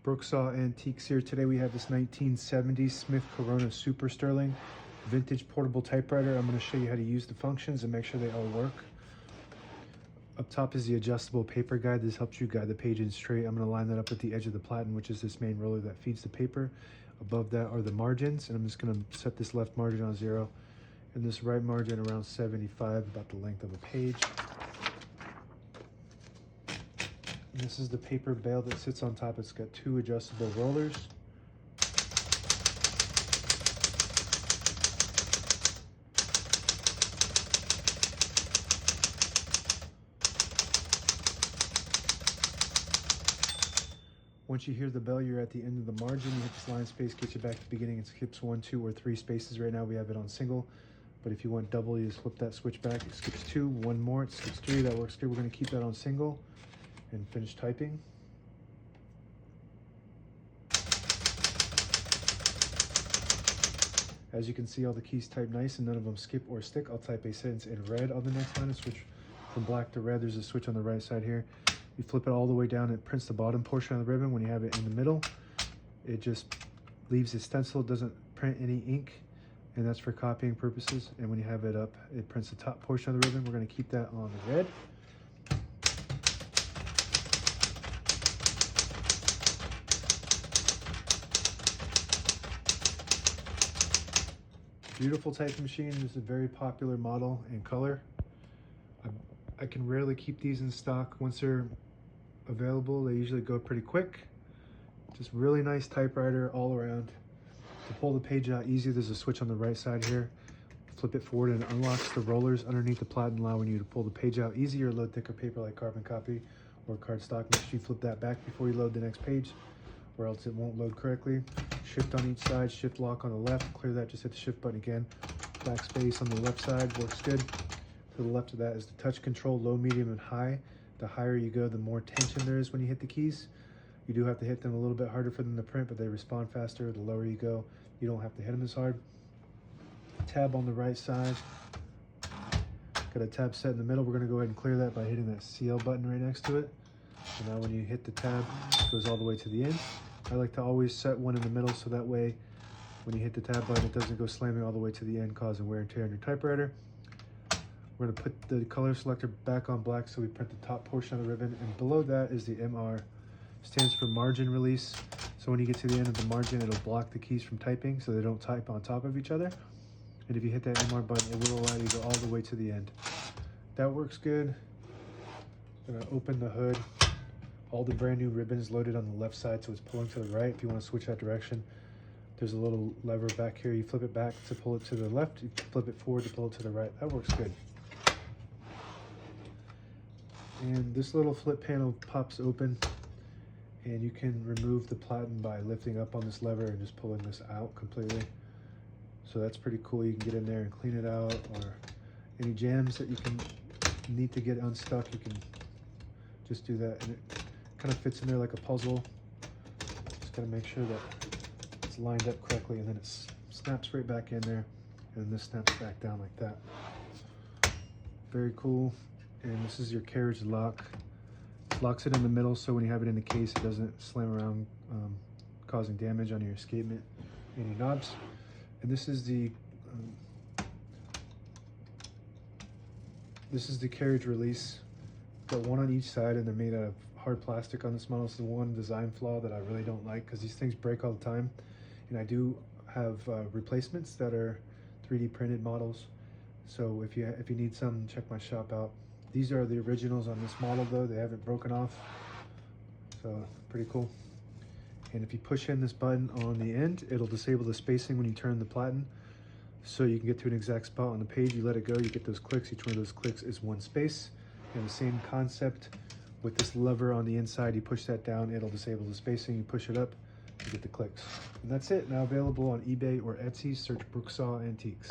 Brooksaw Antiques here. Today we have this 1970 Smith Corona Super Sterling vintage portable typewriter. I'm going to show you how to use the functions and make sure they all work. Up top is the adjustable paper guide. This helps you guide the page in straight. I'm going to line that up with the edge of the platen, which is this main roller that feeds the paper. Above that are the margins, and I'm just going to set this left margin on 0 and this right margin around 75, about the length of the page. And this is the paper bale that sits on top. It's got 2 adjustable rollers. Once you hear the bell, you're at the end of the margin. You hit this line space, get you back to the beginning. It skips 1, 2, or 3 spaces. Right now we have it on single, but if you want double, you just flip that switch back. It skips 2, 1 more, it skips 3. That works good. We're going to keep that on single and finish typing. As you can see, all the keys type nice and none of them skip or stick. I'll type a sentence in red on the next line and switch from black to red. There's a switch on the right side here. You flip it all the way down, it prints the bottom portion of the ribbon. When you have it in the middle, it just leaves a stencil, doesn't print any ink, and that's for copying purposes. And when you have it up, it prints the top portion of the ribbon. We're going to keep that on the red. Beautiful typing machine. This is a very popular model and color. I can rarely keep these in stock. Once they're available, they usually go pretty quick. Just really nice typewriter all around. To pull the page out easy, there's a switch on the right side here. Flip it forward and it unlocks the rollers underneath the platen, allowing you to pull the page out easy or load thicker paper like carbon copy or cardstock. Make sure you flip that back before you load the next page, or else it won't load correctly. Shift on each side, shift lock on the left. Clear that, just hit the shift button again. Backspace on the left side works good. To the left of that is the touch control, low, medium, and high. The higher you go, the more tension there is when you hit the keys. You do have to hit them a little bit harder for them to print, but they respond faster. The lower you go, you don't have to hit them as hard. Tab on the right side. Got a tab set in the middle. We're going to go ahead and clear that by hitting that CL button right next to it. So now when you hit the tab, it goes all the way to the end. I like to always set one in the middle, so that way when you hit the tab button, it doesn't go slamming all the way to the end, causing wear and tear on your typewriter. We're going to put the color selector back on black so we print the top portion of the ribbon, and below that is the MR. Stands for margin release. So when you get to the end of the margin, it'll block the keys from typing so they don't type on top of each other. And if you hit that MR button, it will allow you to go all the way to the end. That works good. I'm going to open the hood. All the brand new ribbons loaded on the left side, so it's pulling to the right. If you want to switch that direction, there's a little lever back here. You flip it back to pull it to the left. You flip it forward to pull it to the right. That works good. And this little flip panel pops open, and you can remove the platen by lifting up on this lever and just pulling this out completely. So that's pretty cool. You can get in there and clean it out, or any jams that you can need to get unstuck, you can just do that, and it kind of fits in there like a puzzle. Just got to make sure that it's lined up correctly, and then it snaps right back in there, and this snaps back down like that. Very cool. And this is your carriage lock. Locks it in the middle, so when you have it in the case, it doesn't slam around, causing damage on your escapement and your knobs. And this is the carriage release. Got one on each side, and they're made out of hard plastic on this model. It's the one design flaw that I really don't like, because these things break all the time. And I do have replacements that are 3D printed models. So if you need some, check my shop out. These are the originals on this model though. They haven't broken off. So pretty cool. And if you push in this button on the end, it'll disable the spacing when you turn the platen. So you can get to an exact spot on the page. You let it go, you get those clicks. Each one of those clicks is 1 space. And the same concept with this lever on the inside. You push that down, it'll disable the spacing. You push it up, you get the clicks. And that's it. Now available on eBay or Etsy. Search Brooksaw Antiques.